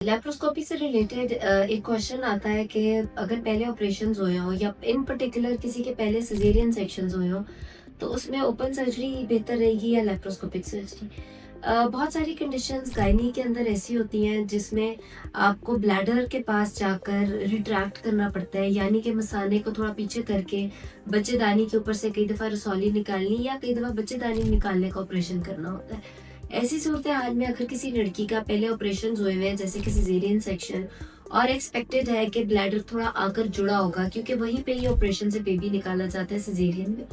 Laparoscopy से related एक question आता है कि अगर पहले ऑपरेशंस हुए हों या इन पर्टिकुलर किसी के पहले सिजेरियन सेक्शंस हुए हों, तो उसमें ओपन सर्जरी बेहतर रहेगी या लैप्रोस्कोपिक सर्जरी। बहुत सारी कंडीशंस गायनी के अंदर ऐसी होती हैं जिसमें आपको ब्लैडर के पास जाकर रिट्रैक्ट करना पड़ता है, यानी कि मसाने को थोड़ा पीछे करके बच्चेदानी के ऊपर से कई दफ़ा रसौली निकालनी या कई दफ़ा बच्चेदानी निकालने का ऑपरेशन करना होता है। ऐसी सूरत हाल में अगर किसी लड़की का पहले ऑपरेशन हुए हुए हैं जैसे कि सिजेरियन सेक्शन, और एक्सपेक्टेड है कि ब्लैडर थोड़ा आकर जुड़ा होगा क्योंकि वहीं पे ही ऑपरेशन से बेबी निकाला जाता है सिजेरियन में,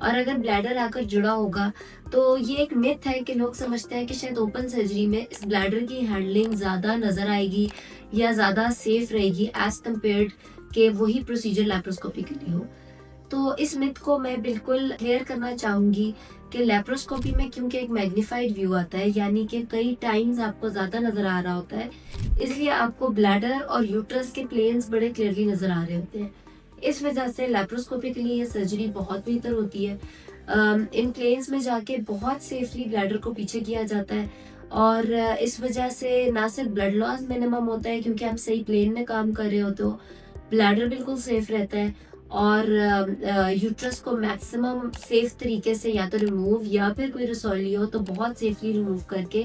और अगर ब्लैडर आकर जुड़ा होगा तो ये एक मिथ है कि लोग समझते हैं कि शायद ओपन सर्जरी में इस ब्लैडर की हैंडलिंग ज़्यादा नज़र आएगी या ज़्यादा सेफ रहेगी एज कम्पेयर्ड के वही प्रोसीजर लैप्रोस्कोपी के लिए हो। तो इस मिथ को मैं बिल्कुल क्लियर करना चाहूँगी कि लैप्रोस्कोपी में क्योंकि एक मैग्नीफाइड व्यू आता है, यानी कि कई टाइम्स आपको ज़्यादा नज़र आ रहा होता है, इसलिए आपको ब्लैडर और यूट्रस के प्लेन्स बड़े क्लियरली नज़र आ रहे होते हैं। इस वजह से लैप्रोस्कोपी के लिए ये सर्जरी बहुत बेहतर होती है। इन प्लेन्स में जाके बहुत सेफली ब्लैडर को पीछे किया जाता है, और इस वजह से ना सिर्फ ब्लड लॉस मिनिमम होता है क्योंकि आप सही प्लेन में काम कर रहे होते हो, ब्लैडर बिल्कुल सेफ रहता है, और यूट्रस को मैक्सिमम सेफ तरीके से या तो रिमूव या फिर कोई रसौली हो तो बहुत सेफली रिमूव करके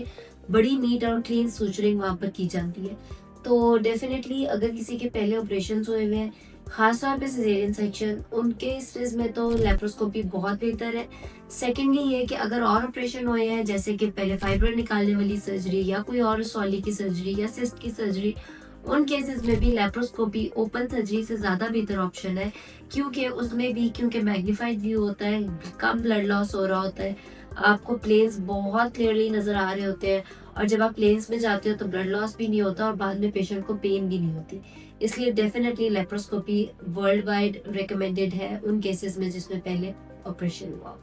बड़ी नीट और क्लीन सूचरिंग वहाँ पर की जाती है। तो डेफिनेटली अगर किसी के पहले ऑपरेशन हुए हुए हैं, खास तौर पे सिजेरियन सेक्शन, उनके केस में तो लेप्रोस्कोपी बहुत बेहतर है। सेकेंडली ये कि अगर और ऑपरेशन हुए हैं जैसे कि पहले फाइब्रोइड निकालने वाली सर्जरी या कोई और रसौली की सर्जरी या सिस्ट की सर्जरी, उन केसेस में भी लैप्रोस्कोपी ओपन सर्जरी से ज़्यादा बेहतर ऑप्शन है, क्योंकि उसमें भी क्योंकि मैग्नीफाइड व्यू होता है, कम ब्लड लॉस हो रहा होता है, आपको प्लेन्स बहुत क्लियरली नज़र आ रहे होते हैं, और जब आप प्लेन्स में जाते हो तो ब्लड लॉस भी नहीं होता और बाद में पेशेंट को पेन भी नहीं होती। इसलिए definitely laparoscopy world wide recommended है उन केसेस में जिसमें पहले ऑपरेशन हुआ।